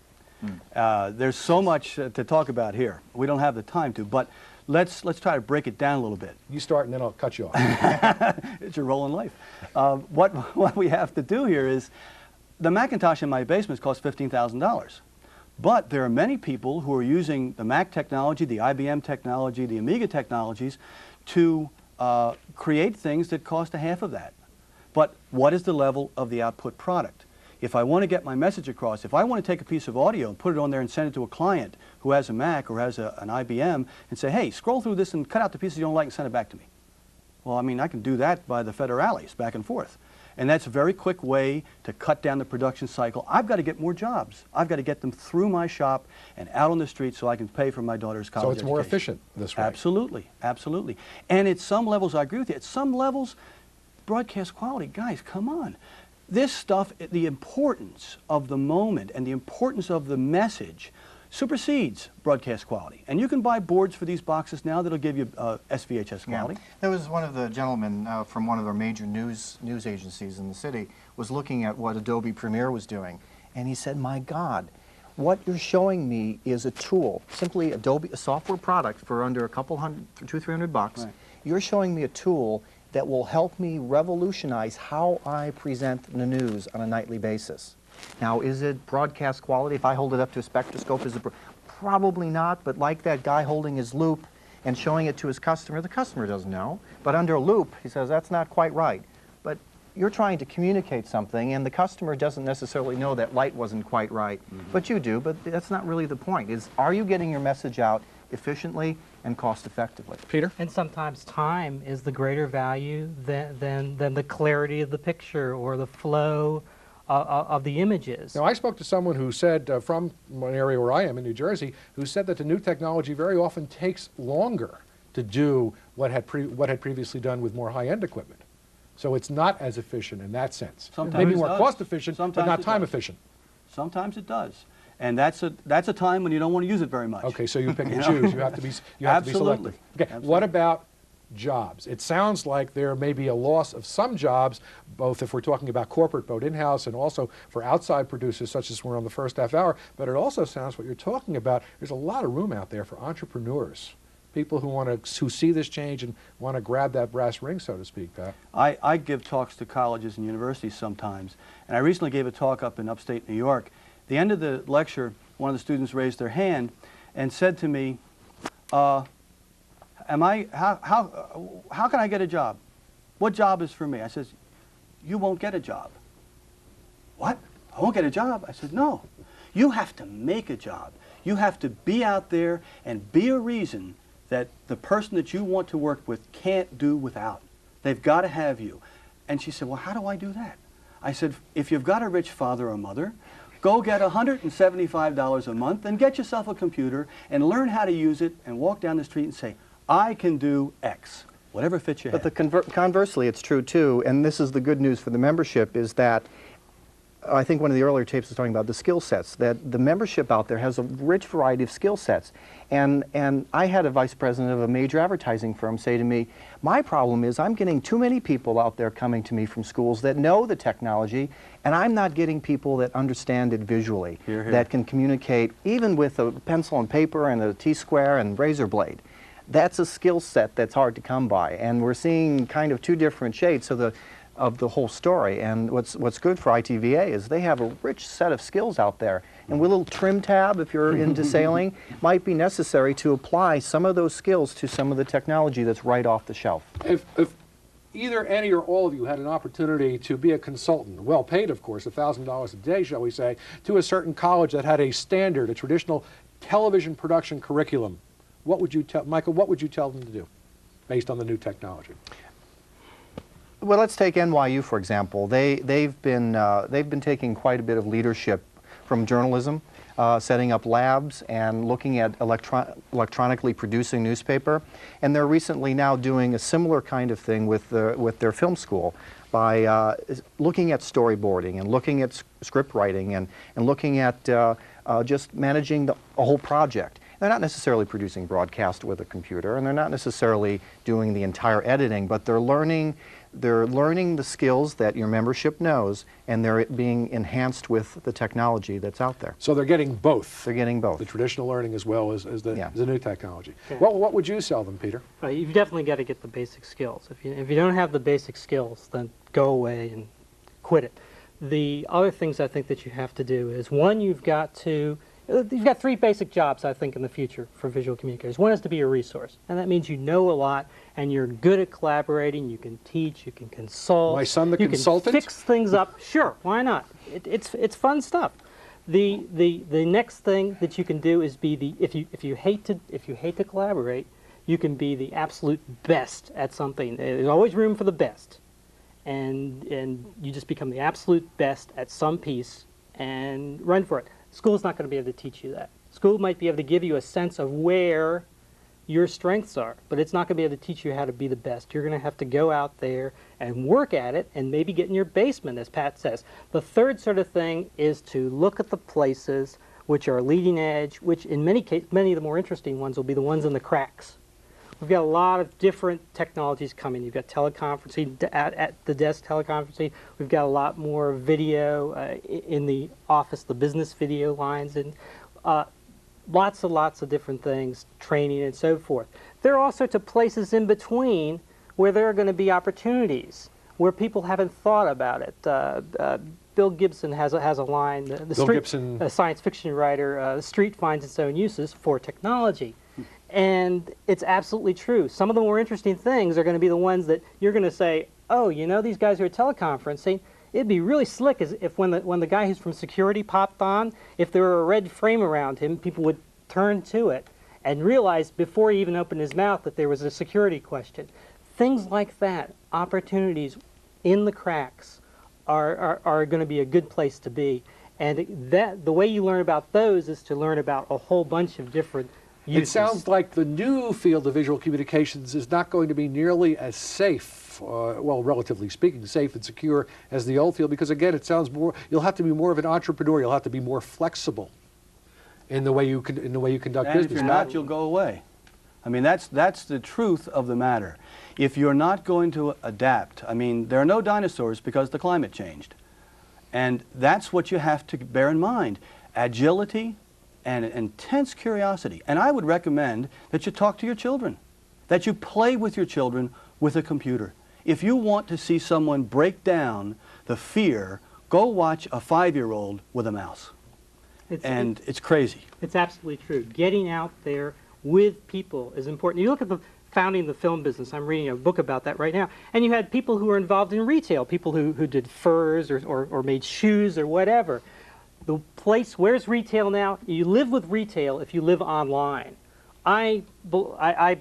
There's so much to talk about here. We don't have the time to, but let's try to break it down a little bit. You start and then I'll cut you off. It's your role in life. What we have to do here is, the Macintosh in my basement costs $15,000. But there are many people who are using the Mac technology, the IBM technology, the Amiga technologies to create things that cost a half of that. But what is the level of the output product? If I want to get my message across, if I want to take a piece of audio and put it on there and send it to a client who has a Mac or has an IBM and say, hey, scroll through this and cut out the pieces you don't like and send it back to me. Well, I mean, I can do that by the federales, back and forth. And that's a very quick way to cut down the production cycle. I've got to get more jobs. I've got to get them through my shop and out on the street so I can pay for my daughter's college education. So it's more efficient this way. Absolutely, absolutely. And at some levels, I agree with you, at some levels, broadcast quality, guys, come on. This stuff, the importance of the moment and the importance of the message supersedes broadcast quality. And you can buy boards for these boxes now that'll give you SVHS quality. Yeah. There was one of the gentlemen from one of our major news agencies in the city was looking at what Adobe Premiere was doing. And he said, my God, what you're showing me is a tool, simply Adobe, a software product for under a couple hundred, $200-300 bucks. Right. You're showing me a tool that will help me revolutionize how I present the news on a nightly basis. Now, is it broadcast quality? If I hold it up to a spectroscope, is it probably not, but like that guy holding his loop and showing it to his customer, the customer doesn't know. But under a loop, he says, that's not quite right. But you're trying to communicate something, and the customer doesn't necessarily know that light wasn't quite right. But you do, but that's not really the point. Are you getting your message out efficiently and cost effectively? Peter? And sometimes time is the greater value than the clarity of the picture or the flow of the images. Now, I spoke to someone who said, from one area where I am in New Jersey, who said that the new technology very often takes longer to do what had previously done with more high-end equipment. So it's not as efficient in that sense. Sometimes maybe more cost efficient, but not time efficient. Sometimes it does. And that's a time when you don't want to use it very much. Okay, so you pick and choose. You have to be selective. Okay, Absolutely. What about jobs? It sounds like there may be a loss of some jobs, both if we're talking about corporate, both in-house and also for outside producers, such as we're on the first half hour. But it also sounds what you're talking about. There's a lot of room out there for entrepreneurs, people who see this change and want to grab that brass ring, so to speak, Pat. I give talks to colleges and universities sometimes, and I recently gave a talk up in upstate New York. At the end of the lecture, one of the students raised their hand and said to me, how can I get a job? What job is for me? I says, you won't get a job. What? I won't get a job? I said, no. You have to make a job. You have to be out there and be a reason that the person that you want to work with can't do without. They've got to have you. And she said, well, how do I do that? I said, if you've got a rich father or mother, go get $175 a month and get yourself a computer and learn how to use it and walk down the street and say, I can do X, whatever fits your head. But conversely, it's true too, and this is the good news for the membership, is that I think one of the earlier tapes was talking about the skill sets, that the membership out there has a rich variety of skill sets. And I had a vice president of a major advertising firm say to me, my problem is I'm getting too many people out there coming to me from schools that know the technology, and I'm not getting people that understand it visually, that can communicate even with a pencil and paper and a T-square and razor blade. That's a skill set that's hard to come by, and we're seeing kind of two different shades of the whole story. And what's good for ITVA is they have a rich set of skills out there, and with a little trim tab, if you're into sailing, might be necessary to apply some of those skills to some of the technology that's right off the shelf. If either any or all of you had an opportunity to be a consultant, well paid of course, $1,000 a day shall we say, to a certain college that had a standard, a traditional television production curriculum, what would you tell, Michael, what would you tell them to do based on the new technology? Well, let's take NYU for example. They've been taking quite a bit of leadership from journalism, setting up labs and looking at electronically producing newspaper. And they're recently now doing a similar kind of thing with their film school by looking at storyboarding and looking at script writing and looking at just managing a whole project. They're not necessarily producing broadcast with a computer, and they're not necessarily doing the entire editing, but they're learning the skills that your membership knows, and they're being enhanced with the technology that's out there. So they're getting both. They're getting both. The traditional learning as well as the new technology. Yeah. What would you sell them, Peter? You've definitely got to get the basic skills. If you don't have the basic skills, then go away and quit it. The other things I think that you have to do is, one, you've got three basic jobs, I think, in the future for visual communicators. One is to be a resource, and that means you know a lot, and you're good at collaborating, you can teach, you can consult. My son the consultant? You can fix things up. Sure, why not? It's fun stuff. The next thing that you can do is be if you hate to collaborate, you can be the absolute best at something. There's always room for the best, and you just become the absolute best at some piece and run for it. School's not going to be able to teach you that. School might be able to give you a sense of where your strengths are, but it's not going to be able to teach you how to be the best. You're going to have to go out there and work at it and maybe get in your basement, as Pat says. The third sort of thing is to look at the places which are leading edge, which in many cases, many of the more interesting ones will be the ones in the cracks. We've got a lot of different technologies coming. You've got teleconferencing, at the desk teleconferencing. We've got a lot more video in the office, the business video lines, and lots of different things, training and so forth. There are all sorts of places in between where there are going to be opportunities, where people haven't thought about it. Bill Gibson has a line, a science fiction writer, the street finds its own uses for technology. And it's absolutely true. Some of the more interesting things are going to be the ones that you're going to say, oh, you know, these guys are teleconferencing. It'd be really slick if when the guy who's from security popped on, if there were a red frame around him, people would turn to it and realize before he even opened his mouth that there was a security question. Things like that, opportunities in the cracks, are going to be a good place to be. And the way you learn about those is to learn about a whole bunch of different uses. It sounds like the new field of visual communications is not going to be nearly as safe, well, relatively speaking, safe and secure as the old field, because again, it sounds more, you'll have to be more of an entrepreneur, you'll have to be more flexible in the way you conduct business. And if you're not, you'll go away. I mean, that's the truth of the matter. If you're not going to adapt, I mean, there are no dinosaurs because the climate changed. And that's what you have to bear in mind. Agility and intense curiosity. And I would recommend that you talk to your children, that you play with your children with a computer. If you want to see someone break down the fear, go watch a 5-year-old with a mouse. It's crazy. It's absolutely true. Getting out there with people is important. You look at the founding the film business. I'm reading a book about that right now. And you had people who were involved in retail, people who did furs or made shoes or whatever. The place, where's retail now? You live with retail if you live online. I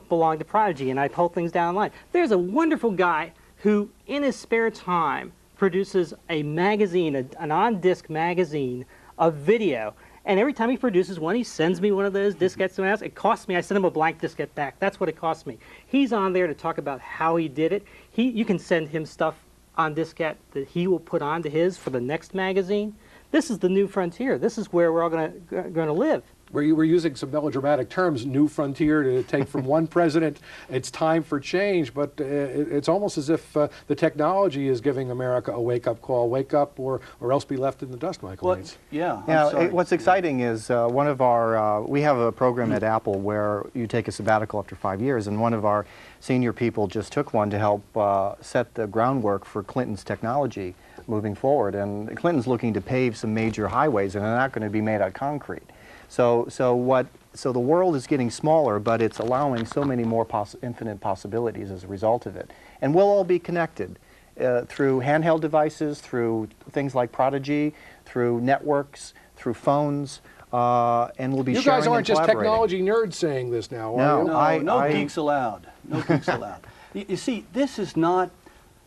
belong to Prodigy and I pull things down online. There's a wonderful guy who, in his spare time, produces a magazine, an on-disc magazine of video. And every time he produces one, he sends me one of those diskettes to my house. It costs me, I send him a blank diskette back. That's what it costs me. He's on there to talk about how he did it. You can send him stuff on diskette that he will put onto his for the next magazine. This is the new frontier. This is where we're all going to live. We're using some melodramatic terms, new frontier, to take from one president. It's time for change, but it's almost as if the technology is giving America a wake-up call. Wake up or else be left in the dust, Michael. Well, yeah. What's exciting is one of our, we have a program at Apple where you take a sabbatical after 5 years, and one of our senior people just took one to help set the groundwork for Clinton's technology moving forward. And Clinton's looking to pave some major highways, and they're not going to be made out of concrete. So the world is getting smaller, but it's allowing so many more infinite possibilities as a result of it. And we'll all be connected through handheld devices, through things like Prodigy, through networks, through phones, and we'll be sharing and collaborating. You guys aren't just technology nerds saying this now, are you? No geeks allowed. No geeks allowed. You see, this is not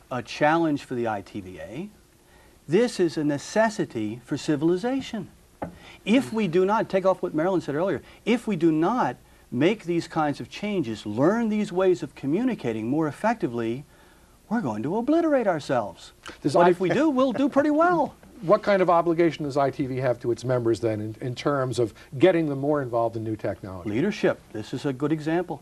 a challenge for the ITVA. This is a necessity for civilization. If we do not, take off what Marilyn said earlier, if we do not make these kinds of changes, learn these ways of communicating more effectively, we're going to obliterate ourselves. But if we do, we'll do pretty well. What kind of obligation does ITV have to its members then in terms of getting them more involved in new technology? Leadership. This is a good example.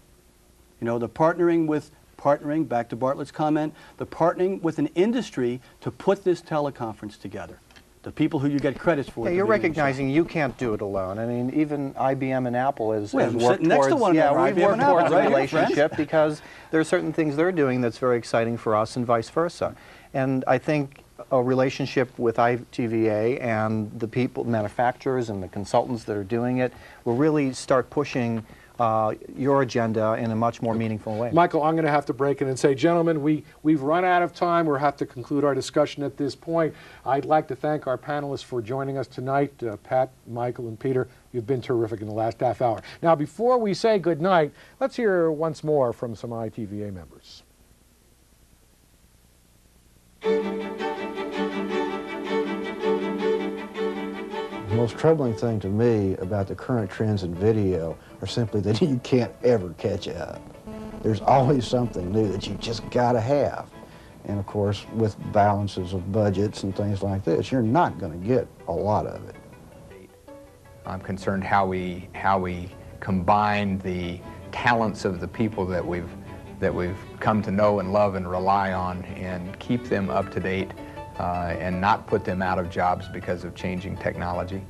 You know, the partnering, back to Bartlett's comment, the partnering with an industry to put this teleconference together. The people who you get credits for. Yeah, you're recognizing you can't do it alone. I mean, even IBM and Apple has worked towards, we've worked towards a relationship because there are certain things they're doing that's very exciting for us and vice versa. And I think a relationship with ITVA and the people, manufacturers and the consultants that are doing it will really start pushing your agenda in a much more meaningful way. Michael, I'm going to have to break in and say, gentlemen, we've run out of time. We'll have to conclude our discussion at this point. I'd like to thank our panelists for joining us tonight. Pat, Michael, and Peter, you've been terrific in the last half hour. Now, before we say good night, let's hear once more from some ITVA members. The most troubling thing to me about the current trends in video are simply that you can't ever catch up. There's always something new that you just gotta have. And of course, with balances of budgets and things like this, you're not gonna get a lot of it. I'm concerned how we combine the talents of the people that we've come to know and love and rely on and keep them up to date and not put them out of jobs because of changing technology.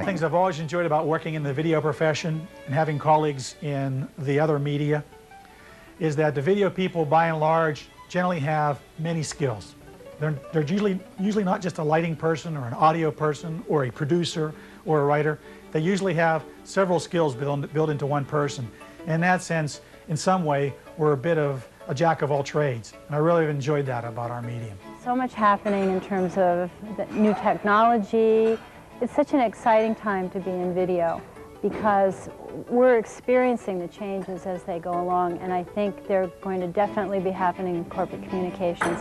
Things I've always enjoyed about working in the video profession and having colleagues in the other media is that the video people, by and large, generally have many skills. They're usually not just a lighting person or an audio person or a producer or a writer. They usually have several skills built into one person. In that sense, in some way, we're a bit of a jack of all trades. And I really have enjoyed that about our medium. So much happening in terms of the new technology. It's such an exciting time to be in video because we're experiencing the changes as they go along, and I think they're going to definitely be happening in corporate communications,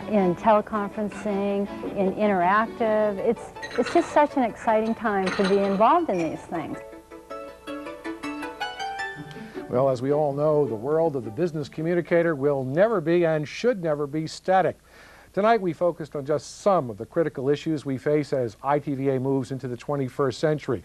in teleconferencing, in interactive. It's just such an exciting time to be involved in these things. Well, as we all know, the world of the business communicator will never be and should never be static. Tonight we focused on just some of the critical issues we face as ITVA moves into the 21st century.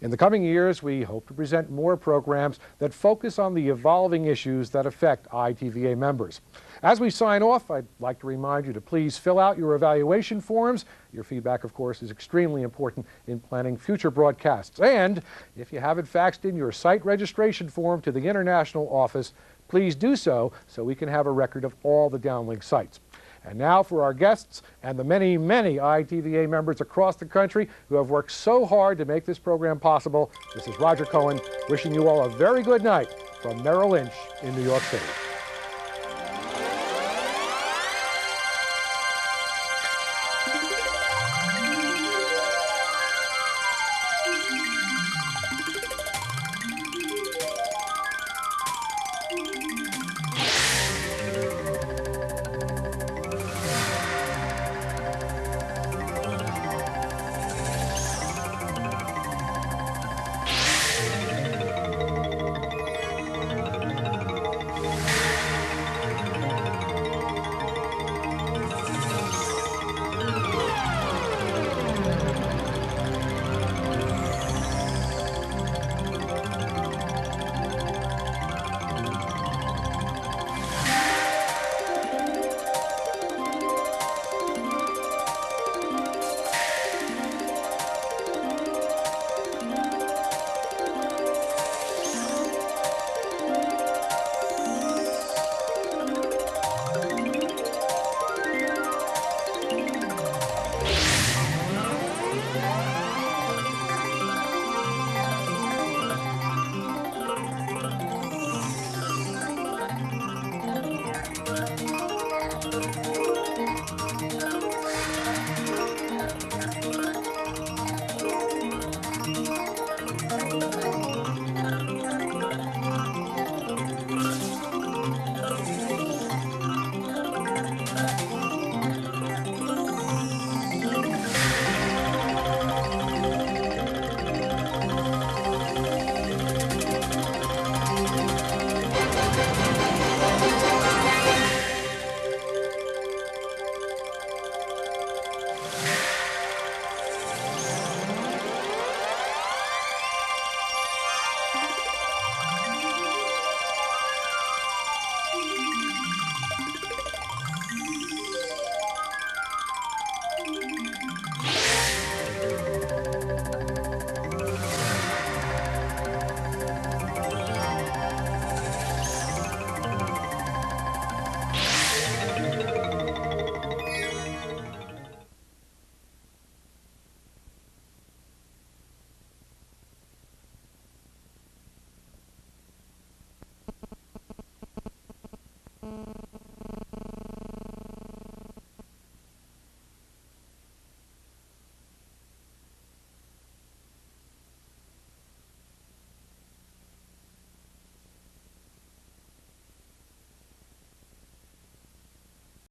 In the coming years, we hope to present more programs that focus on the evolving issues that affect ITVA members. As we sign off, I'd like to remind you to please fill out your evaluation forms. Your feedback, of course, is extremely important in planning future broadcasts. And if you haven't faxed in your site registration form to the International Office, please do so we can have a record of all the downlink sites. And now for our guests and the many, many ITVA members across the country who have worked so hard to make this program possible, this is Roger Cohen wishing you all a very good night from Merrill Lynch in New York City.